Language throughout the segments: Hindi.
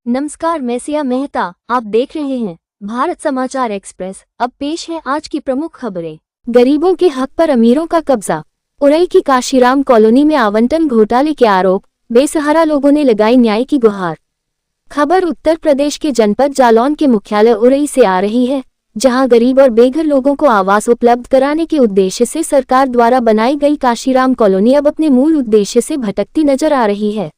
नमस्कार, मैं सिया मेहता। आप देख रहे हैं भारत समाचार एक्सप्रेस। अब पेश है आज की प्रमुख खबरें। गरीबों के हक पर अमीरों का कब्जा। उरई की काशीराम कॉलोनी में आवंटन घोटाले के आरोप, बेसहारा लोगों ने लगाई न्याय की गुहार। खबर उत्तर प्रदेश के जनपद जालौन के मुख्यालय उरई से आ रही है, जहां गरीब और बेघर लोगों को आवास उपलब्ध कराने के उद्देश्य से सरकार द्वारा बनाई गई काशीराम कॉलोनी अब अपने मूल उद्देश्य से भटकती नजर आ रही है।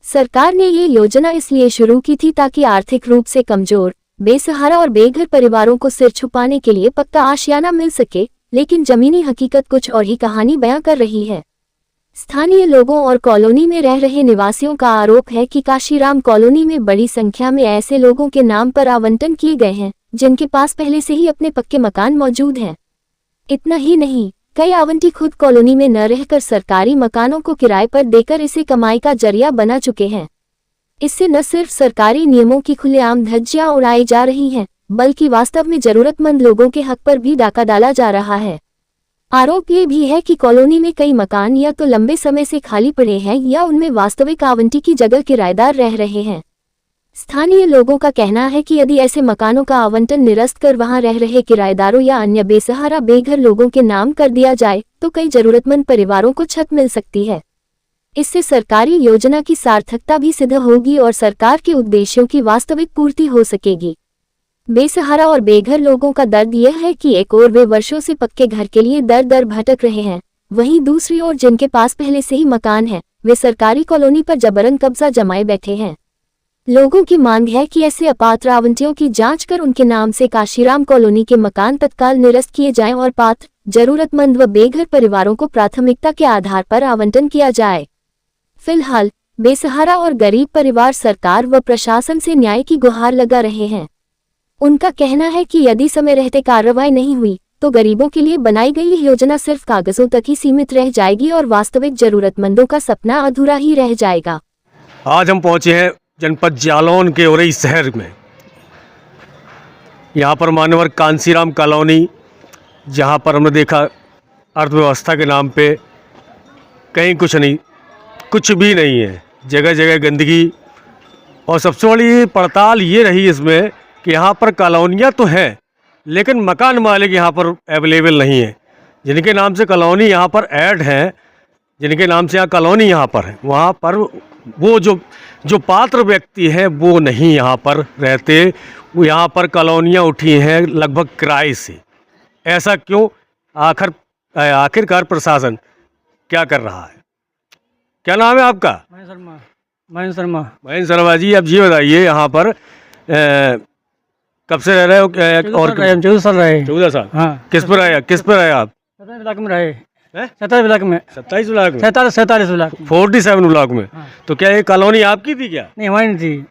सरकार ने ये योजना इसलिए शुरू की थी ताकि आर्थिक रूप से कमजोर, बेसहारा और बेघर परिवारों को सिर छुपाने के लिए पक्का आशियाना मिल सके, लेकिन जमीनी हकीकत कुछ और ही कहानी बयां कर रही है। स्थानीय लोगों और कॉलोनी में रह रहे निवासियों का आरोप है कि काशीराम कॉलोनी में बड़ी संख्या में ऐसे लोगों के नाम पर आवंटन किए गए हैं जिनके पास पहले से ही अपने पक्के मकान मौजूद हैं। इतना ही नहीं, कई आवंटी खुद कॉलोनी में न रहकर सरकारी मकानों को किराए पर देकर इसे कमाई का जरिया बना चुके हैं। इससे न सिर्फ सरकारी नियमों की खुलेआम धज्जियां उड़ाई जा रही हैं, बल्कि वास्तव में जरूरतमंद लोगों के हक पर भी डाका डाला जा रहा है। आरोप ये भी है कि कॉलोनी में कई मकान या तो लंबे समय से खाली पड़े हैं या उनमें वास्तविक आवंटी की जगह किराएदार रह रहे हैं। स्थानीय लोगों का कहना है कि यदि ऐसे मकानों का आवंटन निरस्त कर वहां रह रहे किराएदारों या अन्य बेसहारा बेघर लोगों के नाम कर दिया जाए तो कई जरूरतमंद परिवारों को छत मिल सकती है। इससे सरकारी योजना की सार्थकता भी सिद्ध होगी और सरकार के उद्देश्यों की वास्तविक पूर्ति हो सकेगी। बेसहारा और बेघर लोगों का दर्द यह है कि एक ओर वे वर्षों से पक्के घर के लिए दर दर भटक रहे हैं, वहीं दूसरी ओर जिनके पास पहले से ही मकान है वे सरकारी कॉलोनी पर जबरन कब्जा जमाए बैठे हैं। लोगों की मांग है कि ऐसे अपात्र आवंटियों की जांच कर उनके नाम से काशीराम कॉलोनी के मकान तत्काल निरस्त किए जाएं और पात्र, जरूरतमंद व बेघर परिवारों को प्राथमिकता के आधार पर आवंटन किया जाए। फिलहाल बेसहारा और गरीब परिवार सरकार व प्रशासन से न्याय की गुहार लगा रहे हैं। उनका कहना है कि यदि समय रहते कार्रवाई नहीं हुई तो गरीबों के लिए बनाई गई योजना सिर्फ कागजों तक ही सीमित रह जाएगी और वास्तविक जरूरतमंदों का सपना अधूरा ही रह जाएगा। आज हम पहुंचे हैं जनपद जालौन के उरई शहर में। यहाँ पर मान्यवर कांसीराम कॉलोनी, जहाँ पर हमने देखा अर्थव्यवस्था के नाम पे कहीं कुछ भी नहीं है, जगह जगह गंदगी। और सबसे बड़ी पड़ताल ये रही इसमें कि यहाँ पर कॉलोनियाँ तो हैं लेकिन मकान मालिक यहाँ पर अवेलेबल नहीं है। जिनके नाम से कॉलोनी यहाँ पर ऐड है, जिनके नाम से यहाँ कॉलोनी यहाँ पर है, वहाँ पर वो जो पात्र व्यक्ति हैं वो नहीं यहाँ पर रहते। वो यहाँ पर कॉलोनियाँ उठी हैं लगभग किराए से। ऐसा क्यों? आखिरकार प्रशासन क्या कर रहा है? क्या नाम है आपका? महेंद्र शर्मा जी, अब ये बताइए यहाँ पर कब से रह रहे हो? और 14 साल रहे। 14 साल? हाँ। किस पर आए आप? 27 ब्लॉक में रहे। 27 ब्लॉक में? 27 ब्लॉक में? 47 ब्लॉक में। 47 ब्लॉक में। हाँ। तो क्या ये कॉलोनी आपकी थी क्या? नहीं, हमारी नहीं थी,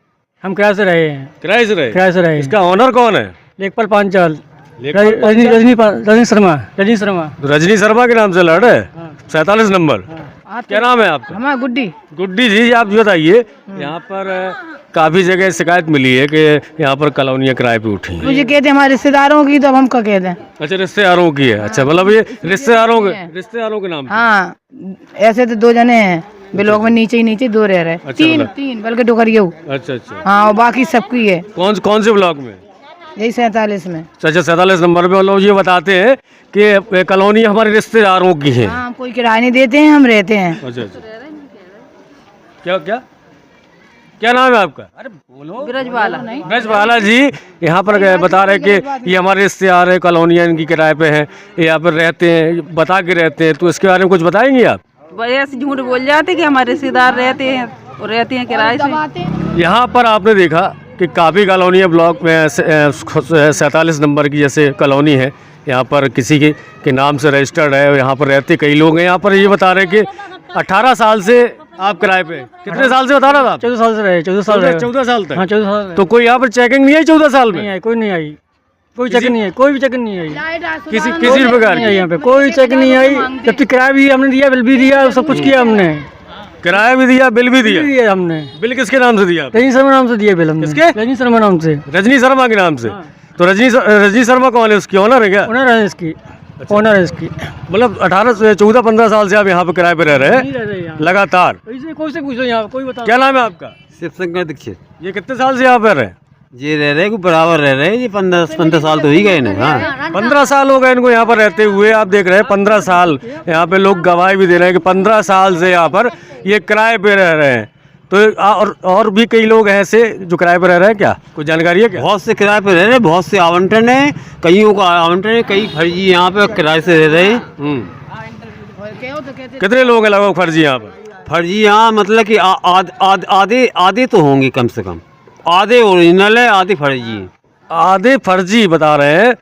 हम किराए से रहे हैं। किराए से रहे? इसका ऑनर कौन है? लेखपाल पांचाल, रजनी शर्मा। तो रजनी शर्मा के नाम से लड़ रहे? 47 नंबर। हाँ। क्या नाम है आपका? हमारा गुड्डी जी, आप बताइए, यहाँ पर काफी जगह शिकायत मिली है कि यहाँ पर कॉलोनियाँ किराए पे उठी हैं। मुझे कहते हमारे रिश्तेदारों की, तो अब हम क्या कहते हैं? अच्छा, रिश्तेदारों की है। अच्छा, मतलब ये रिश्तेदारों के नाम पे? हाँ, ऐसे तो 2 जने हैं ब्लॉक में, नीचे 2 रह रहे। अच्छा, तीन बल्कि डोकरिया। अच्छा। हाँ, और बाकी सबकी है। कौन से ब्लॉक में? यही 47 में। अच्छा, 47 नंबर पे लोग ये बताते हैं कि कॉलोनी हमारे रिश्तेदारों की है। हाँ, कोई किराया नहीं देते हैं, हम रहते हैं। अच्छा। क्या नाम है आपका? अरे बोलो। ब्रजबाला जी, यहाँ पर बता रहे कि ये हमारे रिश्तेदार है, कॉलोनियाँ इनकी किराए पे हैं, यहाँ पर रहते हैं, बता के रहते हैं। तो इसके बारे में कुछ बताएंगे आप? ऐसे झूठ बोल जाते कि हमारे रिश्तेदार रहते हैं और रहते हैं किराए से। यहाँ पर आपने देखा कि काफ़ी कॉलोनियाँ ब्लॉक में 47 नंबर की जैसे कॉलोनी है, यहाँ पर किसी के नाम से रजिस्टर्ड है, यहाँ पर रहते कई लोग हैं। यहाँ पर ये बता रहे कि 18 साल से आप किराए पे? कितने साल से बता रहा था? 14 साल से रहे। 14 साल तक? हाँ, 14 साल। तो कोई यहाँ पर चेकिंग नहीं आई 14 साल में? नहीं आई, कोई नहीं आई, कोई चेक नहीं आई, कोई भी चेक नहीं आई, किसी प्रकार की यहाँ पे कोई चेक नहीं आई। जबकि किराया भी हमने दिया, बिल भी दिया, सब कुछ किया हमने। किराया भी दिया, बिल भी दिया हमने। बिल किसके नाम से दिया? रजनी शर्मा नाम से दिया बिल हमने। किसके? रजनी शर्मा नाम से। रजनी शर्मा के नाम से? तो रजनी शर्मा कौन है? उसकी ऑनर है क्या? ऑनर है इसकी। ऑनर है इसकी। मतलब 14-15 साल से आप यहाँ पे किराए पे रह रहे हैं लगातार? कोई से पूछो, यहाँ कोई बता। क्या नाम है आपका? शिव शंकर दीक्षित। ये कितने साल से यहाँ पर रहे? ये रह रहे बराबर रह रहे, ये 15 साल तो ही गए ना। हाँ 15 साल हो गए इनको यहाँ पर रहते हुए। आप देख रहे हैं 15 साल, यहाँ पे लोग गवाही भी दे रहे हैं कि 15 साल से यहाँ पर ये किराए पे रह रहे हैं। तो और भी कई लोग हैं ऐसे जो किराए पे रह रहे हैं क्या? कुछ जानकारी है क्या? बहुत से किराए पे रह रहे, बहुत से आवंटन है, कईयों का आवंटन है, कई फर्जी यहाँ पे किराए से रह रहे हैं। कितने लोग हैं लगभग फर्जी यहाँ पर? फर्जी यहाँ मतलब कि आधे तो होंगे कम से कम। आधे ओरिजिनल है, आधे फर्जी है। आधे फर्जी बता रहे हैं।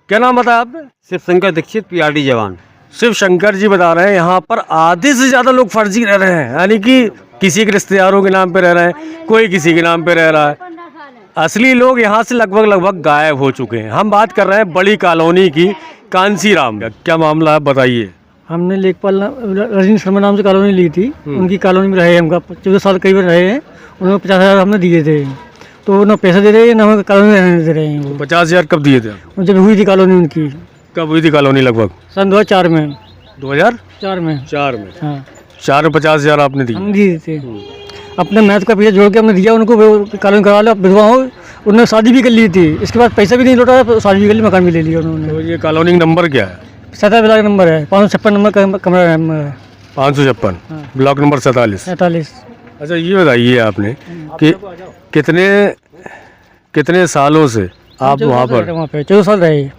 क्या नाम बताया आपने? शिव शंकर दीक्षित, पीआरडी जवान। शिव शंकर जी बता रहे हैं यहाँ पर आधे से ज़्यादा लोग फर्जी रह रहे हैं, यानी कि किसी के रिश्तेदारों के नाम पे रह रहे हैं, कोई किसी के नाम पे रह रहा है। असली लोग यहाँ से लगभग गायब हो चुके हैं। हम बात कर रहे हैं बड़ी कॉलोनी की, कांसीराम। क्या मामला है बताइए। हमने लेखपाल रजनी शर्मा नाम से कॉलोनी ली थी, उनकी कॉलोनी में रहे हम 14 साल करीब रहे हैं। उन्होंने 50,000 हमने दिए थे, तो ना पैसा दे रहे हैं ना हमें कॉलोनी में रहने दे रहे हैं। वो 50,000 कब दिए थे? जब हुई थी कॉलोनी उनकी। कब हुई थी कॉलोनी? लगभग सन 2004 में। 2004 में। में। हाँ 4 में 50,000 आपने दिए? हम दिए थे। अपने मैथ का पैसा जोड़ के हमने दिया उनको, कॉलोनी करवा लो, विधवा हो। उन्होंने शादी भी कर ली थी, इसके बाद पैसा भी नहीं लौटा, शादी भी कर ली, मकान भी ले लिया उन्होंने। तो ये कॉलोनी का नंबर क्या है? 47 ब्लॉक नंबर है, 556 नंबर का कमरा नंबर है। 556 ब्लॉक नंबर 47। अच्छा ये बताइए आपने कि कितने सालों से आप वहाँ पर? 14 साल रहे।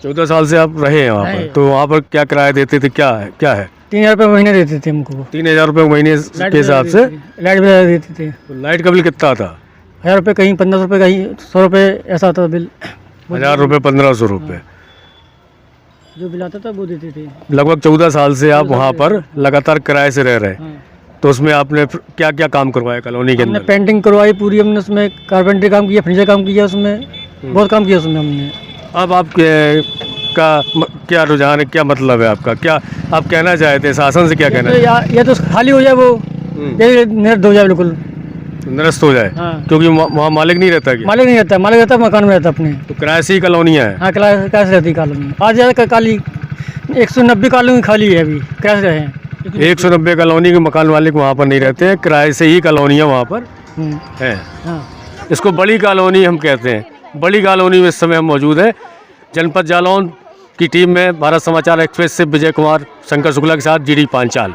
14 साल से आप रहे हैं वहाँ पर। तो वहाँ पर क्या किराया देते थे? क्या है 3,000 रुपये महीने देते थे हमको। 3,000 रुपये महीने के हिसाब से? लाइट बिल देते थे। तो लाइट का बिल कितना था? 1,000 रुपये, कहीं 1500 रुपये, कहीं 100 रुपये, ऐसा आता था बिल। 1,000 रुपये, 1,500 रुपये जो बिल आता था वो देते थे। लगभग 14 साल से आप वहाँ पर लगातार किराए से रह रहे हैं। तो उसमें आपने क्या क्या काम करवाया कॉलोनी के हमने अंदर? पेंटिंग करवाई पूरी, हमने उसमें कारपेंटरी काम किया, फर्नीचर काम किया, उसमें बहुत काम किया उसमें हमने। अब आप क्या रुझान है, क्या मतलब है आपका? क्या आप कहना चाहते हैं, शासन से क्या कहना है? ये तो खाली हो जाए, वो ये निरस्त हो जाए, बिल्कुल निरस्त हो जाए। हाँ। क्योंकि वहाँ मालिक नहीं रहता क्या? मालिक नहीं रहता, मालिक रहता मकान में रहता अपने। तो किराए से ही कॉलोनियाँ हैं? हाँ किराए से रहती कॉलोनी। आज ज़्यादा काली 190 कॉलोनी खाली है अभी, किराए से रहे हैं। 190 कॉलोनी के मकान मालिक वहाँ पर नहीं रहते हैं, किराए से ही कॉलोनियाँ वहाँ पर हैं। हाँ। इसको बड़ी कॉलोनी हम कहते हैं। बड़ी कॉलोनी में इस समय हम मौजूद हैं। जनपद जालौन की टीम में भारत समाचार एक्सप्रेस से विजय कुमार, शंकर शुक्ला के साथ GD पांचाल।